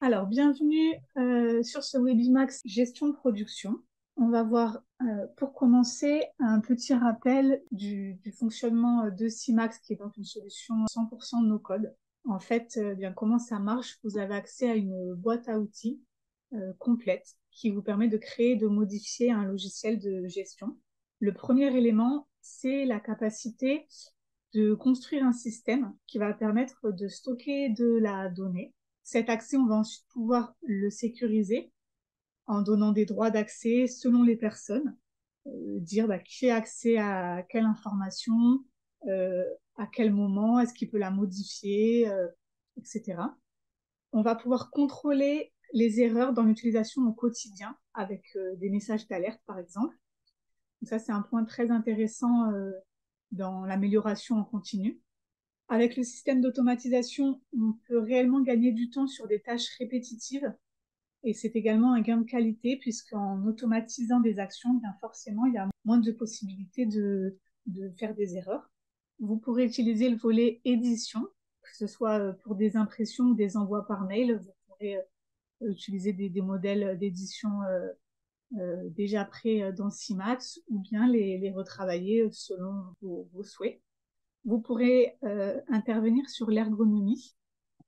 Alors, bienvenue sur ce Webimax Gestion de production. On va voir, pour commencer, un petit rappel du fonctionnement de CIMAX, qui est donc une solution 100% no-code. En fait, bien comment ça marche? Vous avez accès à une boîte à outils complète qui vous permet de créer et de modifier un logiciel de gestion. Le premier élément, c'est la capacité de construire un système qui va permettre de stocker de la donnée. Cet accès, on va ensuite pouvoir le sécuriser en donnant des droits d'accès selon les personnes, dire qui a accès à quelle information, à quel moment, est-ce qu'il peut la modifier, etc. On va pouvoir contrôler les erreurs dans l'utilisation au quotidien avec des messages d'alerte, par exemple. Donc ça, c'est un point très intéressant dans l'amélioration en continu. Avec le système d'automatisation, on peut réellement gagner du temps sur des tâches répétitives et c'est également un gain de qualité puisqu'en automatisant des actions, bien forcément, il y a moins de possibilités de faire des erreurs. Vous pourrez utiliser le volet édition, que ce soit pour des impressions ou des envois par mail. Vous pourrez utiliser des modèles d'édition déjà prêts dans CIMAX ou bien les retravailler selon vos souhaits. Vous pourrez intervenir sur l'ergonomie.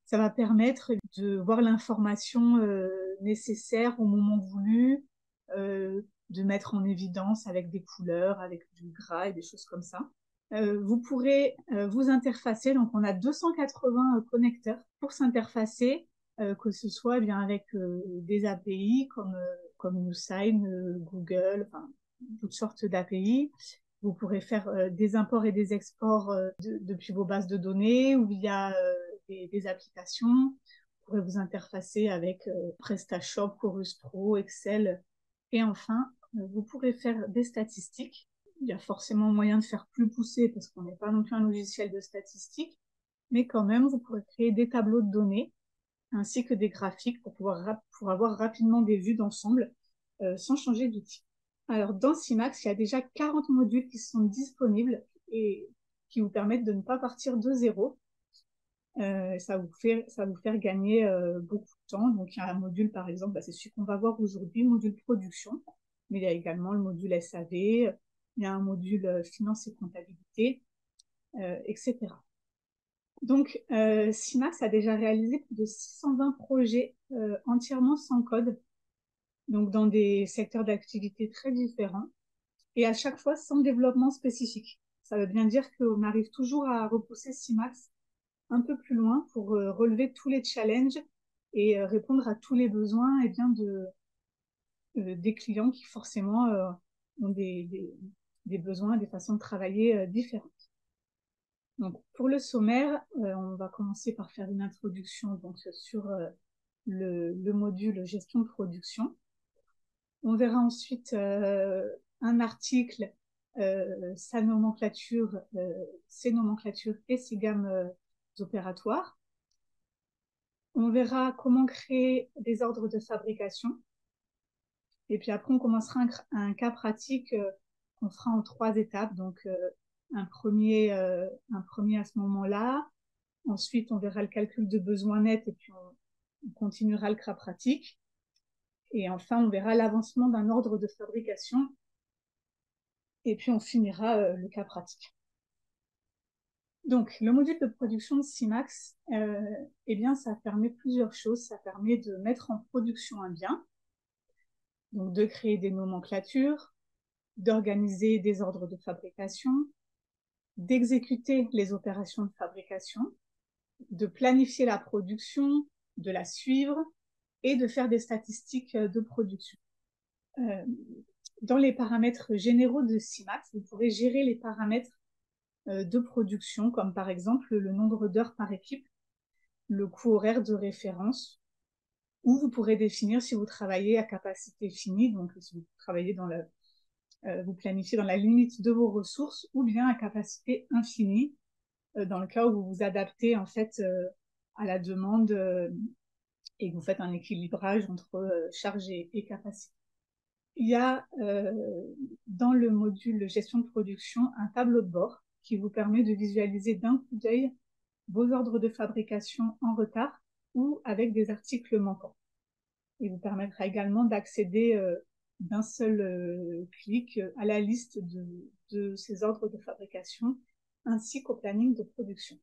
Ça va permettre de voir l'information nécessaire au moment voulu, de mettre en évidence avec des couleurs, avec du gras et des choses comme ça. Vous pourrez vous interfacer. Donc, on a 280 connecteurs pour s'interfacer, que ce soit bien avec des API comme YouSign, Google, enfin, toutes sortes d'API. Vous pourrez faire des imports et des exports depuis vos bases de données ou via des applications. Vous pourrez vous interfacer avec PrestaShop, Chorus Pro, Excel. Et enfin, vous pourrez faire des statistiques. Il y a forcément moyen de faire plus poussé parce qu'on n'est pas non plus un logiciel de statistiques, mais quand même, vous pourrez créer des tableaux de données ainsi que des graphiques pour avoir rapidement des vues d'ensemble sans changer d'outil. Alors, dans CIMAX, il y a déjà 40 modules qui sont disponibles et qui vous permettent de ne pas partir de zéro. Ça vous faire gagner beaucoup de temps. Donc, il y a un module, par exemple, c'est celui qu'on va voir aujourd'hui, module production, mais il y a également le module SAV, il y a un module finance et comptabilité, etc. Donc, CIMAX a déjà réalisé plus de 620 projets entièrement sans code, donc dans des secteurs d'activité très différents, et à chaque fois sans développement spécifique. Ça veut bien dire qu'on arrive toujours à repousser CIMAX un peu plus loin pour relever tous les challenges et répondre à tous les besoins et bien des clients qui forcément ont des besoins, des façons de travailler différentes. Donc, pour le sommaire, on va commencer par faire une introduction donc, sur le module gestion de production. On verra ensuite un article, ses nomenclatures et ses gammes opératoires. On verra comment créer des ordres de fabrication. Et puis après, on commencera un cas pratique qu'on fera en 3 étapes. Donc, un premier à ce moment-là. Ensuite, on verra le calcul de besoins nets et puis on continuera le cas pratique. Et enfin, on verra l'avancement d'un ordre de fabrication. Et puis, on finira le cas pratique. Donc, le module de production de CIMAX, eh bien, ça permet plusieurs choses. Ça permet de mettre en production un bien, donc de créer des nomenclatures, d'organiser des ordres de fabrication, d'exécuter les opérations de fabrication, de planifier la production, de la suivre et de faire des statistiques de production. Dans les paramètres généraux de CIMAX, vous pourrez gérer les paramètres de production, comme par exemple le nombre d'heures par équipe, le coût horaire de référence, ou vous pourrez définir si vous travaillez à capacité finie, donc si vous travaillez vous planifiez dans la limite de vos ressources, ou bien à capacité infinie, dans le cas où vous vous adaptez en fait à la demande et que vous faites un équilibrage entre charge et capacité. Il y a dans le module gestion de production un tableau de bord qui vous permet de visualiser d'un coup d'œil vos ordres de fabrication en retard ou avec des articles manquants. Il vous permettra également d'accéder d'un seul clic à la liste de ces ordres de fabrication ainsi qu'au planning de production.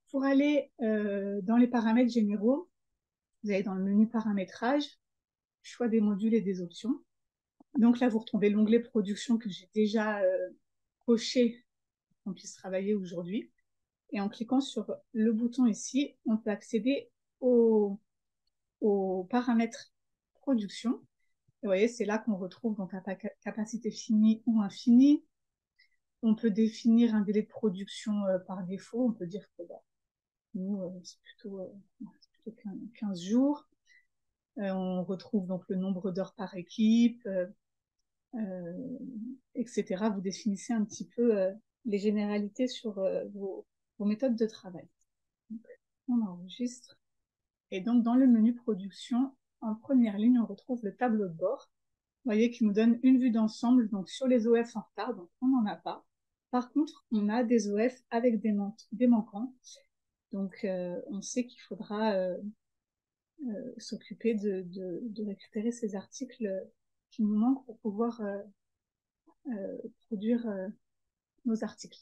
Pour aller dans les paramètres généraux, vous allez dans le menu paramétrage, choix des modules et des options. Donc là, vous retrouvez l'onglet production que j'ai déjà coché pour qu'on puisse travailler aujourd'hui. Et en cliquant sur le bouton ici, on peut accéder aux paramètres production. Et vous voyez, c'est là qu'on retrouve donc la capacité finie ou infinie. On peut définir un délai de production par défaut. On peut dire que nous, c'est plutôt 15 jours. On retrouve donc le nombre d'heures par équipe, etc. Vous définissez un petit peu les généralités sur vos méthodes de travail. Donc, on enregistre. Et donc, dans le menu production, en première ligne, on retrouve le tableau de bord. Vous voyez qu'il nous donne une vue d'ensemble donc sur les OF en retard, donc on n'en a pas. Par contre, on a des OF avec des manquants. Donc, on sait qu'il faudra s'occuper de récupérer ces articles qui nous manquent pour pouvoir produire nos articles.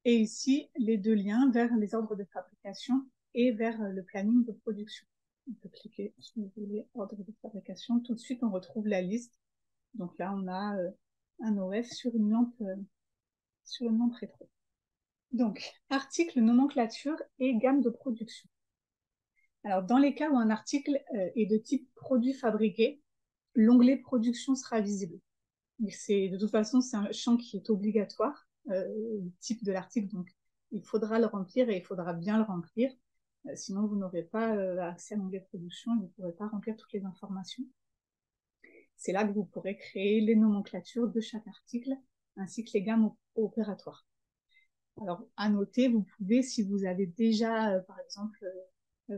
Et ici, les deux liens vers les ordres de fabrication et vers le planning de production. On peut cliquer sur les ordres de fabrication. Tout de suite, on retrouve la liste. Donc là, on a un OF sur une lampe rétro. Donc, article, nomenclature et gamme de production. Alors, dans les cas où un article est de type produit fabriqué, l'onglet production sera visible. De toute façon, c'est un champ qui est obligatoire, le type de l'article, donc il faudra le remplir et il faudra bien le remplir. Sinon, vous n'aurez pas accès à l'onglet production et vous ne pourrez pas remplir toutes les informations. C'est là que vous pourrez créer les nomenclatures de chaque article ainsi que les gammes opératoires. Alors, à noter, vous pouvez, si vous avez déjà, par exemple,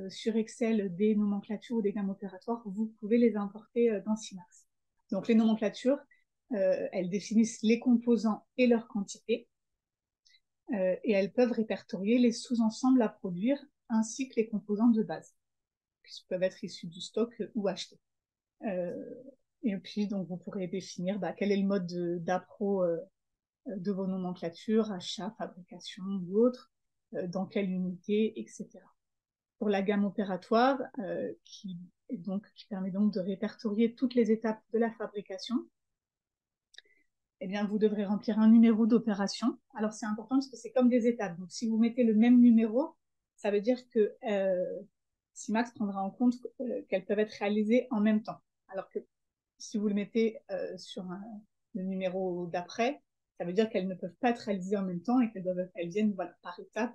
sur Excel, des nomenclatures ou des gammes opératoires, vous pouvez les importer dans Simax. Donc, les nomenclatures, elles définissent les composants et leur quantité, et elles peuvent répertorier les sous-ensembles à produire ainsi que les composants de base, qui peuvent être issus du stock ou achetés. Et puis, donc, vous pourrez définir quel est le mode d'appro de vos nomenclatures, achat, fabrication ou autre, dans quelle unité, etc. Pour la gamme opératoire, qui permet donc de répertorier toutes les étapes de la fabrication, eh bien, vous devrez remplir un numéro d'opération. Alors, c'est important parce que c'est comme des étapes. Donc, si vous mettez le même numéro, ça veut dire que Simax prendra en compte qu'elles peuvent être réalisées en même temps. Alors que si vous le mettez sur le numéro d'après, ça veut dire qu'elles ne peuvent pas être réalisées en même temps et qu'elles viennent par étapes.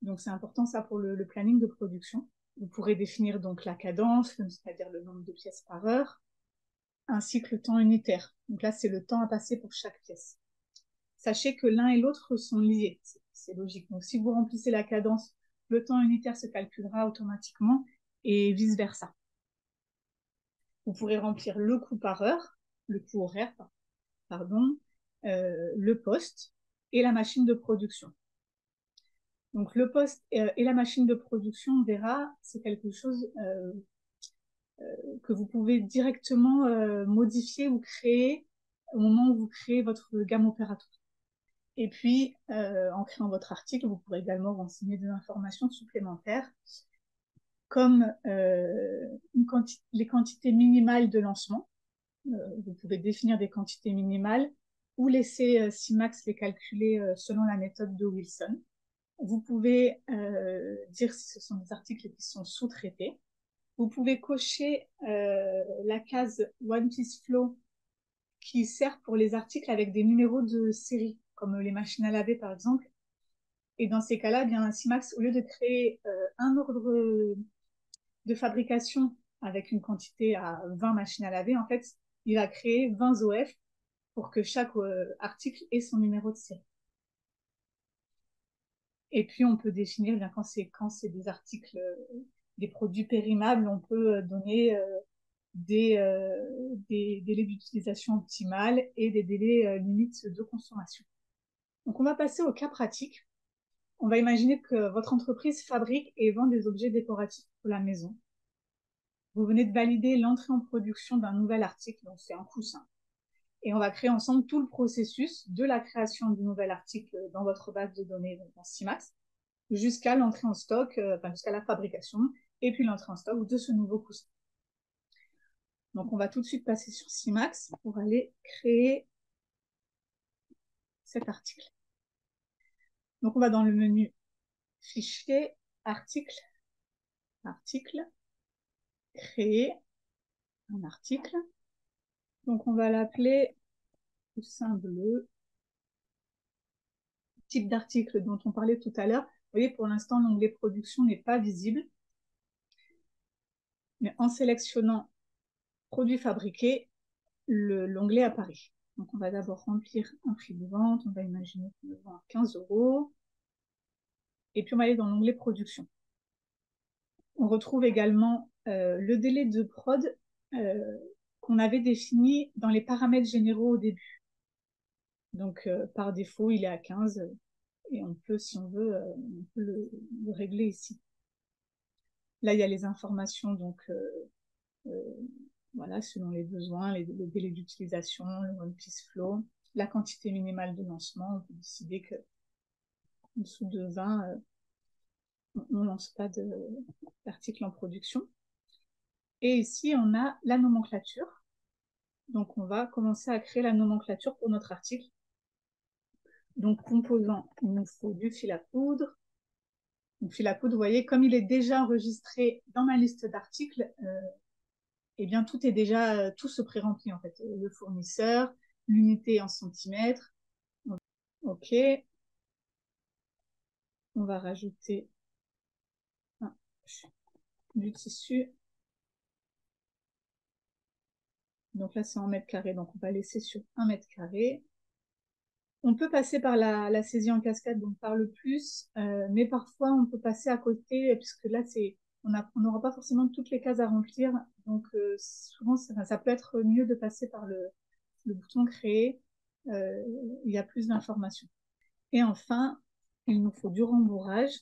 Donc, c'est important ça pour le planning de production. Vous pourrez définir donc la cadence, c'est-à-dire le nombre de pièces par heure, ainsi que le temps unitaire. Donc là, c'est le temps à passer pour chaque pièce. Sachez que l'un et l'autre sont liés, c'est logique. Donc si vous remplissez la cadence, le temps unitaire se calculera automatiquement et vice-versa. Vous pourrez remplir le coût par heure, le coût horaire, pardon, le poste et la machine de production. Donc le poste et la machine de production, on verra, c'est quelque chose que vous pouvez directement modifier ou créer au moment où vous créez votre gamme opératoire. Et puis, en créant votre article, vous pourrez également renseigner des informations supplémentaires, comme les quantités minimales de lancement. Vous pouvez définir des quantités minimales ou laisser Simax les calculer selon la méthode de Wilson. Vous pouvez dire si ce sont des articles qui sont sous-traités. Vous pouvez cocher la case One Piece Flow qui sert pour les articles avec des numéros de série, comme les machines à laver par exemple. Et dans ces cas-là, bien Simax, au lieu de créer un ordre de fabrication avec une quantité à 20 machines à laver, en fait, il va créer 20 OF pour que chaque article ait son numéro de série. Et puis, on peut définir, bien quand c'est des articles, des produits périmables, on peut donner des délais d'utilisation optimales et des délais limites de consommation. Donc, on va passer au cas pratique On va imaginer que votre entreprise fabrique et vend des objets décoratifs pour la maison. Vous venez de valider l'entrée en production d'un nouvel article, donc c'est un coussin. Et on va créer ensemble tout le processus de la création du nouvel article dans votre base de données dans Simax, jusqu'à l'entrée en stock, jusqu'à la fabrication, et puis l'entrée en stock de ce nouveau coussin. Donc on va tout de suite passer sur Simax pour aller créer cet article. Donc on va dans le menu Fichier, Article, Article, Créer un article. Donc on va l'appeler coussin bleu. Type d'article dont on parlait tout à l'heure. Vous voyez, pour l'instant, l'onglet production n'est pas visible. Mais en sélectionnant produits fabriqués, l'onglet apparaît. Donc on va d'abord remplir un prix de vente. On va imaginer qu'on le vend à 15 €. Et puis on va aller dans l'onglet production. On retrouve également le délai de prod qu'on avait défini dans les paramètres généraux au début. Donc par défaut, il est à 15 et on peut, si on veut, on peut le régler ici. Là, il y a les informations, donc voilà, selon les besoins, les délais d'utilisation, le one piece flow, la quantité minimale de lancement. On peut décider que en dessous de 20, on ne lance pas d'article en production. Et ici, on a la nomenclature. Donc, on va commencer à créer la nomenclature pour notre article. Donc, composant, il nous faut du fil à coudre. Donc, fil à coudre, vous voyez, comme il est déjà enregistré dans ma liste d'articles, eh bien, tout est déjà, tout se pré-remplit, en fait. Le fournisseur, l'unité en centimètres. OK. On va rajouter du tissu. Donc là, c'est en mètres carrés, donc on va laisser sur 1 mètre carré. On peut passer par la saisie en cascade, donc par le plus, mais parfois on peut passer à côté, puisque là, on n'aura pas forcément toutes les cases à remplir, donc souvent ça peut être mieux de passer par le bouton créer, il y a plus d'informations. Et enfin, il nous faut du rembourrage.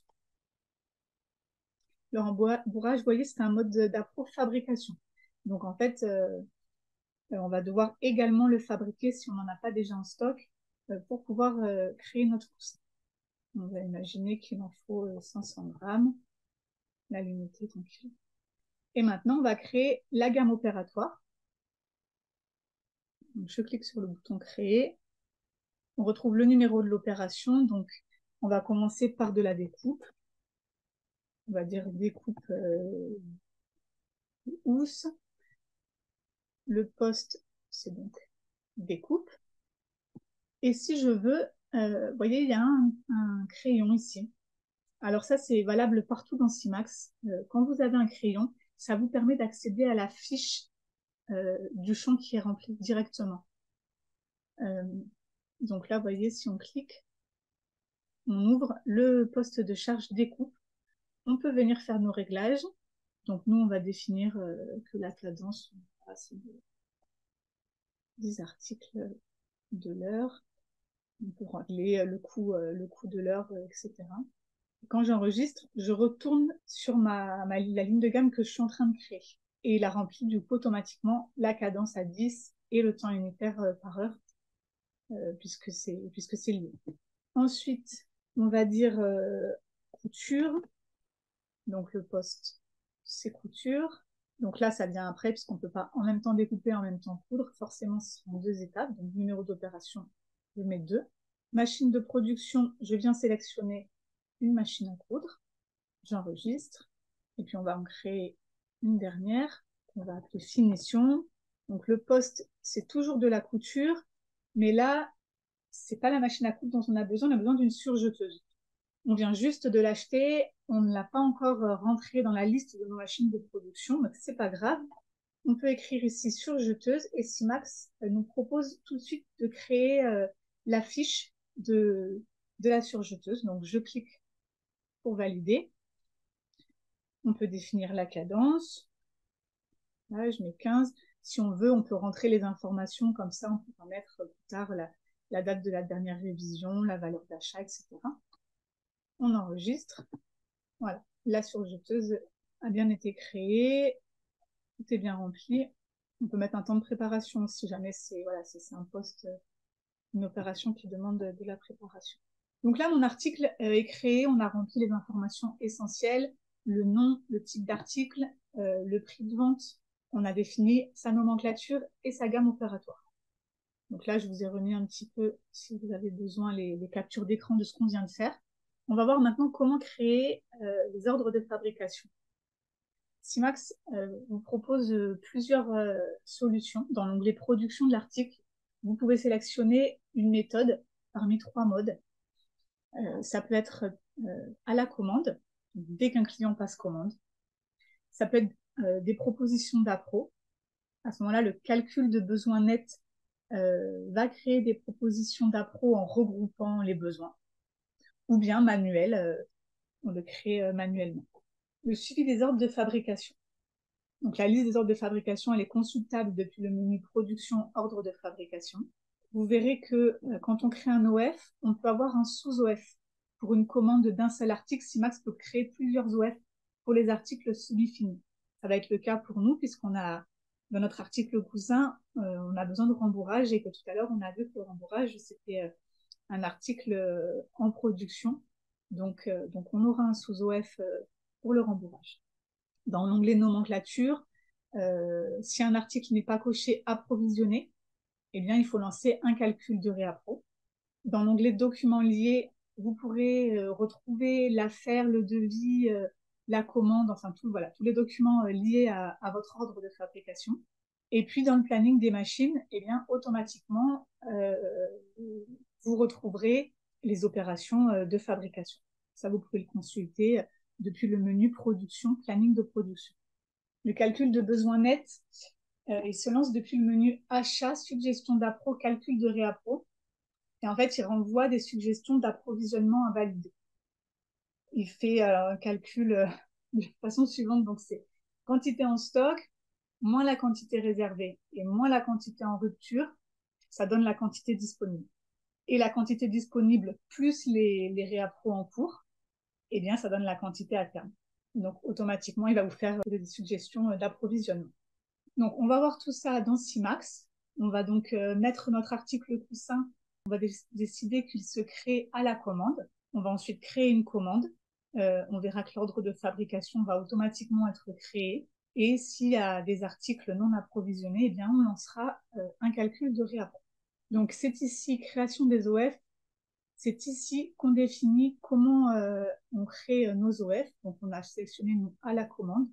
Le rembourrage, vous voyez, c'est un mode d'appro-fabrication. Donc en fait, on va devoir également le fabriquer si on n'en a pas déjà en stock pour pouvoir créer notre coussin. On va imaginer qu'il en faut 500 grammes, la l'unité donc. Et maintenant, on va créer la gamme opératoire. Donc, je clique sur le bouton créer. On retrouve le numéro de l'opération. Donc, on va commencer par de la découpe. On va dire découpe housse. Le poste, c'est donc découpe. Et si je veux, vous voyez, il y a un crayon ici. Alors ça, c'est valable partout dans Simax. Quand vous avez un crayon, ça vous permet d'accéder à la fiche du champ qui est rempli directement. Donc là, vous voyez, si on clique, on ouvre le poste de charge découpe. On peut venir faire nos réglages. Donc nous, on va définir que la cadence, c'est des articles de l'heure. On peut régler le coût de l'heure, etc. Quand j'enregistre, je retourne sur la ligne de gamme que je suis en train de créer. Et il a rempli du coup automatiquement la cadence à 10 et le temps unitaire par heure, puisque c'est lié. Ensuite, on va dire couture. Donc le poste, c'est couture. Donc là, ça vient après, puisqu'on ne peut pas en même temps découper, en même temps coudre. Forcément, ce sont 2 étapes. Donc numéro d'opération, je mets 2. Machine de production, je viens sélectionner une machine à coudre. J'enregistre. Et puis on va en créer une dernière qu'on va appeler finition. Donc le poste, c'est toujours de la couture, mais là, c'est pas la machine à coudre dont on a besoin d'une surjeteuse. On vient juste de l'acheter, on ne l'a pas encore rentré dans la liste de nos machines de production, mais c'est pas grave. On peut écrire ici surjeteuse et Simax nous propose tout de suite de créer la fiche de la surjeteuse. Donc je clique pour valider. On peut définir la cadence. Là, je mets 15. Si on veut, on peut rentrer les informations comme ça. On peut mettre plus tard la date de la dernière révision, la valeur d'achat, etc. on enregistre. Voilà, la surjeteuse a bien été créée, tout est bien rempli. On peut mettre un temps de préparation si jamais c'est voilà, c'est un poste, une opération qui demande de la préparation. Donc là, mon article est créé, on a rempli les informations essentielles, le nom, le type d'article, le prix de vente, on a défini sa nomenclature et sa gamme opératoire. Donc là, je vous ai remis un petit peu, si vous avez besoin, les captures d'écran de ce qu'on vient de faire. On va voir maintenant comment créer les ordres de fabrication. Simax vous propose plusieurs solutions. Dans l'onglet production de l'article, vous pouvez sélectionner une méthode parmi 3 modes. Ça peut être à la commande, dès qu'un client passe commande. Ça peut être des propositions d'appro. À ce moment-là, le calcul de besoins nets va créer des propositions d'appro en regroupant les besoins. Ou bien manuel, on le crée manuellement. Le suivi des ordres de fabrication. Donc la liste des ordres de fabrication, elle est consultable depuis le menu production, ordre de fabrication. Vous verrez que quand on crée un OF, on peut avoir un sous-OF. Pour une commande d'un seul article, Simax peut créer plusieurs OF pour les articles semi-finis. Ça va être le cas pour nous, puisqu'on a, dans notre article cousin, on a besoin de rembourrage, et que tout à l'heure, on a vu que le rembourrage, c'était un article en production. Donc on aura un sous-OF pour le rembourrage. Dans l'onglet nomenclature, si un article n'est pas coché approvisionné, eh bien, il faut lancer un calcul de réappro. Dans l'onglet documents liés, vous pourrez retrouver l'affaire, le devis, la commande, enfin voilà, tous les documents liés à votre ordre de fabrication. Et puis dans le planning des machines, eh bien, automatiquement, vous retrouverez les opérations de fabrication. Ça, vous pouvez le consulter depuis le menu production, planning de production. Le calcul de besoins nets, il se lance depuis le menu achat, suggestion d'appro, calcul de réappro. Et en fait, il renvoie des suggestions d'approvisionnement à valider. Il fait un calcul de façon suivante. Donc, c'est quantité en stock, moins la quantité réservée et moins la quantité en rupture, ça donne la quantité disponible. Et la quantité disponible plus les réappros en cours, eh bien, ça donne la quantité à terme. Donc, automatiquement, il va vous faire des suggestions d'approvisionnement. Donc, on va voir tout ça dans Simax. On va donc mettre notre article coussin. On va décider qu'il se crée à la commande. On va ensuite créer une commande. On verra que l'ordre de fabrication va automatiquement être créé. Et s'il y a des articles non approvisionnés, eh bien, on lancera un calcul de réapport. Donc, c'est ici création des OF. C'est ici qu'on définit comment on crée nos OF. Donc, on a sélectionné nous à la commande.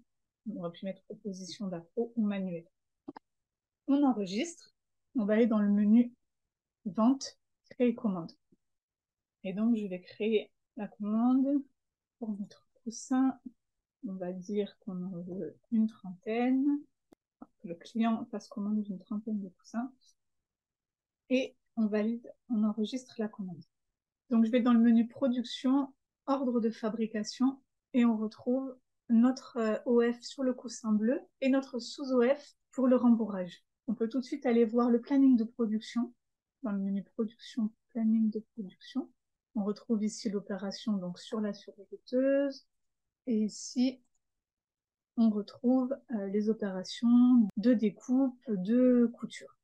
On aurait pu mettre proposition d'appro ou manuel. On enregistre. On va aller dans le menu vente, créer commande. Et donc, je vais créer la commande pour notre coussin. On va dire qu'on en veut une trentaine. Le client passe commande d'une trentaine de coussins. Et on valide, on enregistre la commande. Donc, je vais dans le menu production, ordre de fabrication, et on retrouve notre OF sur le coussin bleu et notre sous-OF pour le rembourrage. On peut tout de suite aller voir le planning de production. Dans le menu production, planning de production, on retrouve ici l'opération donc sur la surjeteuse. Et ici, on retrouve les opérations de découpe, de couture.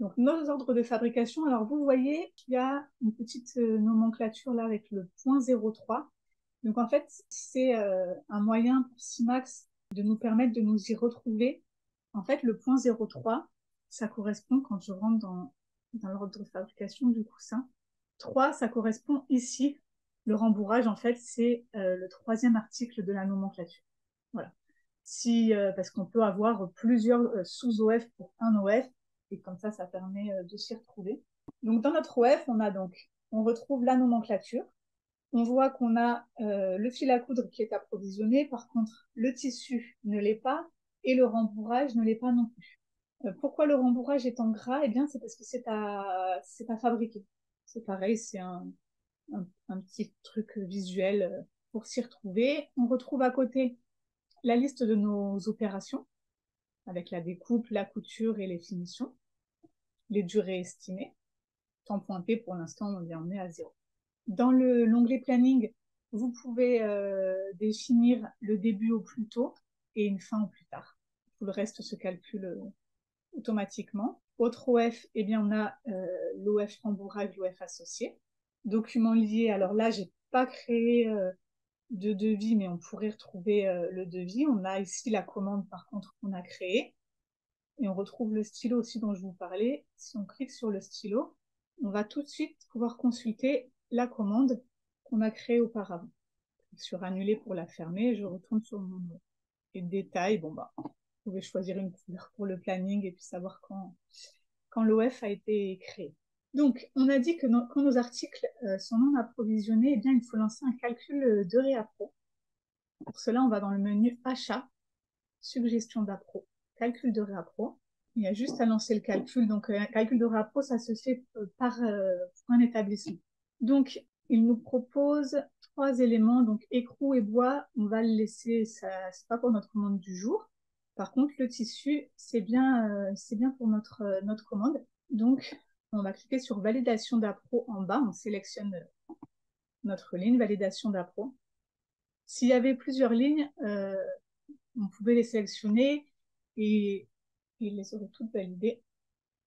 Donc, nos ordres de fabrication, alors vous voyez qu'il y a une petite nomenclature là avec le point 03. Donc, en fait, c'est un moyen pour Simax de nous permettre de nous y retrouver. En fait, le point 03, ça correspond, quand je rentre dans l'ordre de fabrication du coussin, 3, ça correspond ici. Le rembourrage, en fait, c'est le 3e article de la nomenclature. Voilà. Parce qu'on peut avoir plusieurs sous-OF pour un OF, et comme ça permet de s'y retrouver. Donc, dans notre OF, on retrouve la nomenclature. On voit qu'on a le fil à coudre qui est approvisionné. Par contre, le tissu ne l'est pas et le rembourrage ne l'est pas non plus. Pourquoi le rembourrage est en gras? Eh bien, c'est parce que c'est à fabriquer. C'est pareil, c'est un petit truc visuel pour s'y retrouver. On retrouve à côté la liste de nos opérations avec la découpe, la couture et les finitions, les durées estimées. Temps pointé, pour l'instant, on est à 0. Dans l'onglet planning, Vous pouvez définir le début au plus tôt et une fin au plus tard. Tout le reste se calcule automatiquement. Autre OF, eh bien, on a l'OF rembourrage, l'OF associé. Documents liés, alors là, j'ai pas créé de devis, mais on pourrait retrouver le devis. On a ici la commande, par contre, qu'on a créée. Et on retrouve le stylo aussi dont je vous parlais. Si on clique sur le stylo, on va tout de suite pouvoir consulter la commande qu'on a créée auparavant. Sur annuler pour la fermer, je retourne sur mon détail. Bon, bah, vous pouvez choisir une couleur pour le planning et puis savoir quand l'OF a été créé. Donc, on a dit que quand nos articles sont non approvisionnés, eh bien, il faut lancer un calcul de réappro. Pour cela, on va dans le menu Achat, Suggestion d'appro, Calcul de réappro. Il y a juste à lancer le calcul. Donc, un calcul de réappro, ça se fait par un établissement. Donc, il nous propose 3 éléments, donc écrou et bois, on va le laisser, c'est pas pour notre commande du jour. Par contre, le tissu, c'est bien pour notre commande. Donc, on va cliquer sur validation d'appro en bas, on sélectionne notre ligne, validation d'appro. S'il y avait plusieurs lignes, on pouvait les sélectionner et il les aurait toutes validées.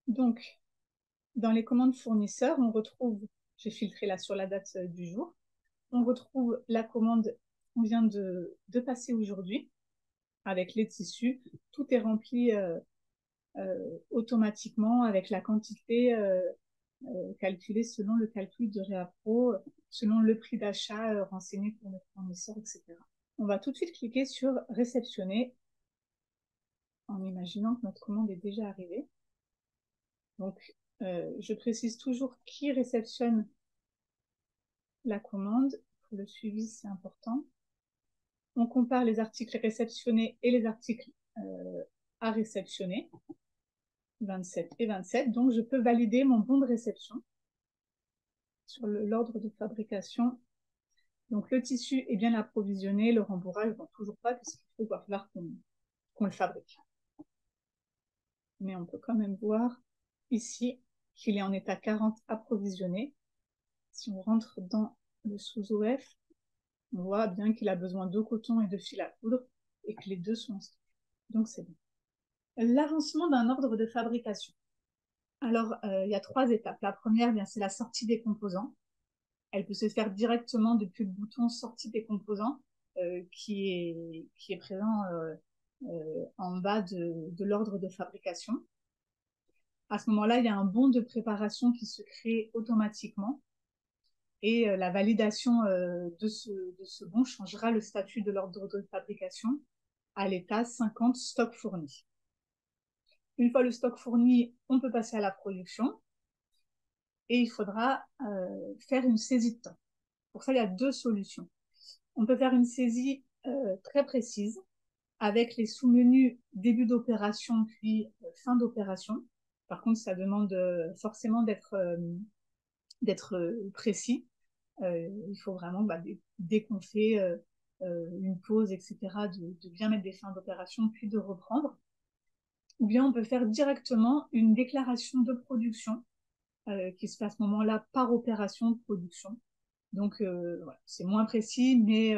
Donc, dans les commandes fournisseurs, on retrouve, j'ai filtré là sur la date du jour, on retrouve la commande qu'on vient de passer aujourd'hui avec les tissus. Tout est rempli automatiquement avec la quantité calculée selon le calcul de réappro, selon le prix d'achat renseigné pour le fournisseur, etc. On va tout de suite cliquer sur réceptionner en imaginant que notre commande est déjà arrivée. Donc, je précise toujours qui réceptionne la commande. Pour le suivi, c'est important. On compare les articles réceptionnés et les articles à réceptionner, 27 et 27. Donc, je peux valider mon bon de réception sur l'ordre de fabrication. Donc, le tissu est bien approvisionné, le rembourrage, bon, toujours pas, parce qu'il va falloir qu'on le fabrique. Mais on peut quand même voir ici qu'il est en état 40 approvisionné. Si on rentre dans le sous-OF, on voit bien qu'il a besoin de coton et de fil à coudre et que les deux sont en stock. Donc, c'est bon. L'avancement d'un ordre de fabrication. Alors, il y a 3 étapes. La première, c'est la sortie des composants. Elle peut se faire directement depuis le bouton sortie des composants qui est présent en bas de l'ordre de fabrication. À ce moment-là, il y a un bon de préparation qui se crée automatiquement et la validation de ce bon changera le statut de l'ordre de fabrication à l'état 50 stock fourni. Une fois le stock fourni, on peut passer à la production et il faudra faire une saisie de temps. Pour ça, il y a 2 solutions. On peut faire une saisie très précise avec les sous-menus début d'opération puis fin d'opération. Par contre, ça demande forcément d'être précis. Il faut vraiment, dès qu'on fait une pause, etc., de bien mettre des fins d'opération puis de reprendre. Ou bien on peut faire directement une déclaration de production qui se fait à ce moment-là par opération de production. Donc, voilà, c'est moins précis, mais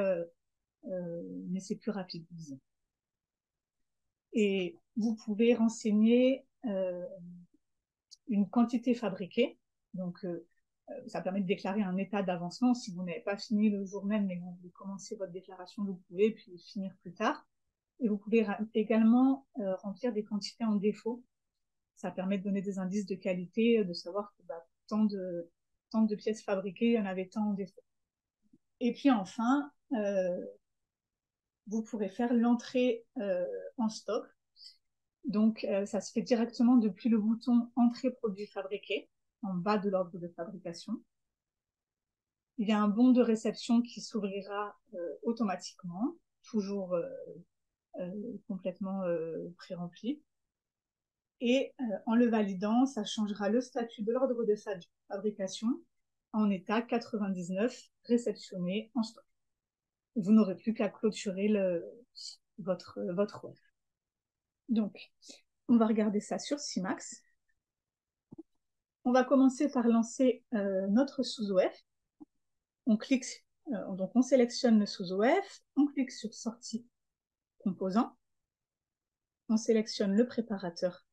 c'est plus rapide, disons. Et vous pouvez renseigner une quantité fabriquée. Donc, ça permet de déclarer un état d'avancement. Si vous n'avez pas fini le jour même, mais que vous voulez commencer votre déclaration, vous pouvez, puis finir plus tard. Et vous pouvez également remplir des quantités en défaut. Ça permet de donner des indices de qualité, de savoir que tant de pièces fabriquées, il y en avait tant en défaut. Et puis enfin, vous pourrez faire l'entrée en stock. Donc, ça se fait directement depuis le bouton Entrée produit fabriqué, en bas de l'ordre de fabrication. Il y a un bon de réception qui s'ouvrira automatiquement, toujours complètement pré-rempli. Et en le validant, ça changera le statut de l'ordre de fabrication en état 99 réceptionné en stock. Vous n'aurez plus qu'à clôturer votre web. Donc, on va regarder ça sur Simax. On va commencer par lancer notre sous-OF. On clique Donc on sélectionne le sous-OF, on clique sur sortie composant, on sélectionne le préparateur.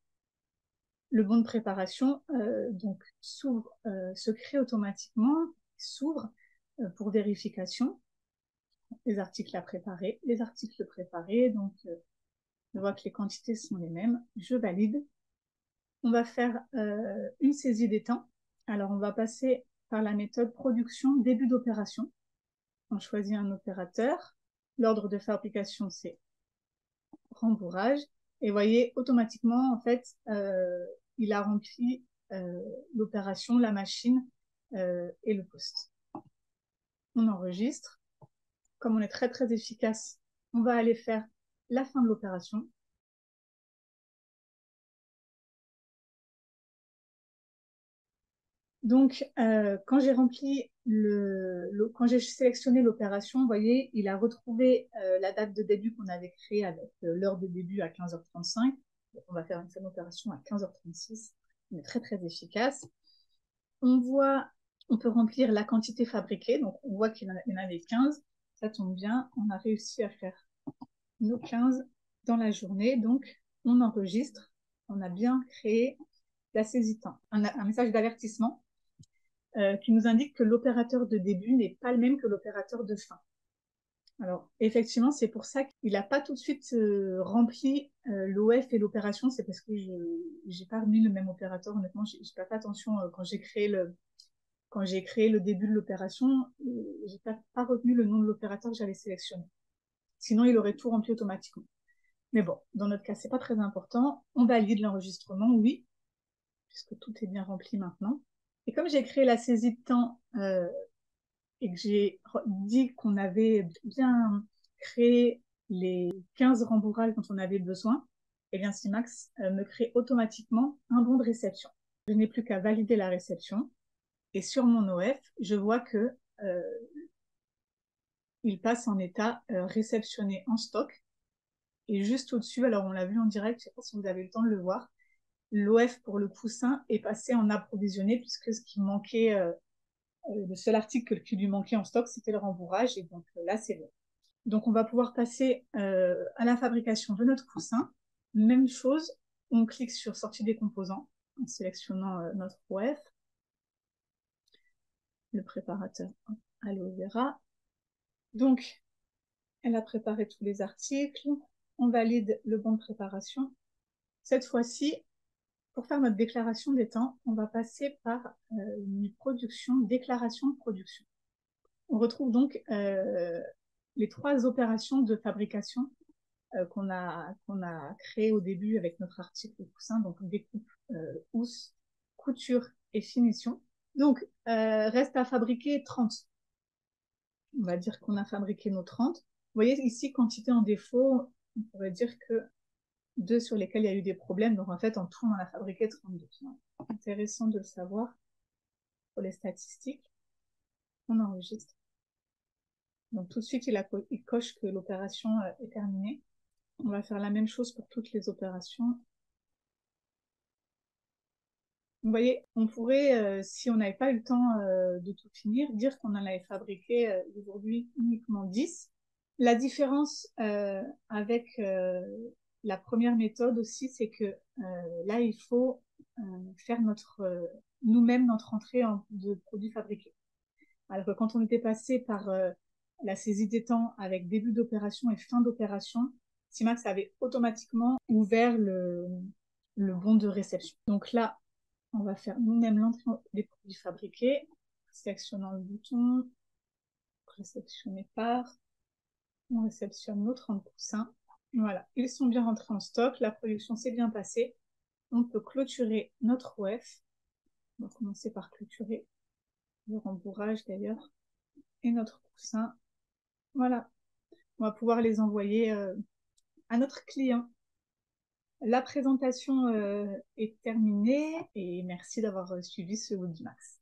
Le bon de préparation donc s'ouvre, se crée automatiquement, s'ouvre pour vérification. Les articles à préparer, les articles préparés, donc je vois que les quantités sont les mêmes, je valide. On va faire une saisie des temps. Alors on va passer par la méthode production début d'opération. On choisit un opérateur. L'ordre de fabrication, c'est rembourrage. Et vous voyez, automatiquement, en fait, il a rempli l'opération, la machine et le poste. On enregistre. Comme on est très, très efficace, on va aller faire la fin de l'opération. Donc, quand j'ai rempli quand j'ai sélectionné l'opération, vous voyez, il a retrouvé la date de début qu'on avait créée avec l'heure de début à 15h35. Donc, on va faire une seule opération à 15h36. On est très, très efficace. On voit, on peut remplir la quantité fabriquée. Donc, on voit qu'il y en avait 15. Ça tombe bien, on a réussi à faire nos 15 dans la journée. Donc, on enregistre. On a bien créé la saisie temps. Un message d'avertissement qui nous indique que l'opérateur de début n'est pas le même que l'opérateur de fin. Alors, effectivement, c'est pour ça qu'il n'a pas tout de suite rempli l'OF et l'opération. C'est parce que je n'ai pas remis le même opérateur. Honnêtement, je n'ai pas fait attention quand j'ai créé le début de l'opération. Je n'ai pas retenu le nom de l'opérateur que j'avais sélectionné. Sinon, il aurait tout rempli automatiquement. Mais bon, dans notre cas, c'est pas très important. On valide l'enregistrement, oui, puisque tout est bien rempli maintenant. Et comme j'ai créé la saisie de temps et que j'ai dit qu'on avait bien créé les 15 rembourrages dont on avait besoin, et bien Simax me crée automatiquement un bon de réception. Je n'ai plus qu'à valider la réception. Et sur mon OF, je vois que il passe en état réceptionné en stock. Et juste au-dessus, alors on l'a vu en direct, je ne sais pas si vous avez le temps de le voir, l'OF pour le coussin est passé en approvisionné puisque ce qui manquait, le seul article qui lui manquait en stock, c'était le rembourrage. Et donc là, c'est bon. Donc on va pouvoir passer à la fabrication de notre coussin. Même chose, on clique sur sortie des composants en sélectionnant notre OF, le préparateur aloe vera. Donc, elle a préparé tous les articles. On valide le bon de préparation. Cette fois-ci, pour faire notre déclaration des temps, on va passer par une déclaration de production. On retrouve donc les 3 opérations de fabrication qu'on a créées au début avec notre article coussin, donc découpe, housse, couture et finition. Donc, reste à fabriquer 30. On va dire qu'on a fabriqué nos 30. Vous voyez ici, quantité en défaut, on pourrait dire que 2 sur lesquels il y a eu des problèmes. Donc en fait, en tout, on en a fabriqué 32. Intéressant de le savoir pour les statistiques. On enregistre. Donc tout de suite, il coche que l'opération est terminée. On va faire la même chose pour toutes les opérations. Vous voyez, on pourrait, si on n'avait pas eu le temps de tout finir, dire qu'on en avait fabriqué aujourd'hui uniquement 10. La différence avec la première méthode aussi, c'est que là, il faut faire nous-mêmes notre entrée de produits fabriqués. Alors que quand on était passé par la saisie des temps avec début d'opération et fin d'opération, Simax avait automatiquement ouvert le bon de réception. Donc là, on va faire nous-mêmes l'entrée des produits fabriqués, sélectionnant le bouton, réceptionner par, on réceptionne nos 30 coussins. Voilà, ils sont bien rentrés en stock, la production s'est bien passée. On peut clôturer notre OF. On va commencer par clôturer le rembourrage d'ailleurs et notre coussin. Voilà, on va pouvoir les envoyer à notre client. La présentation est terminée et merci d'avoir suivi ce Webimax.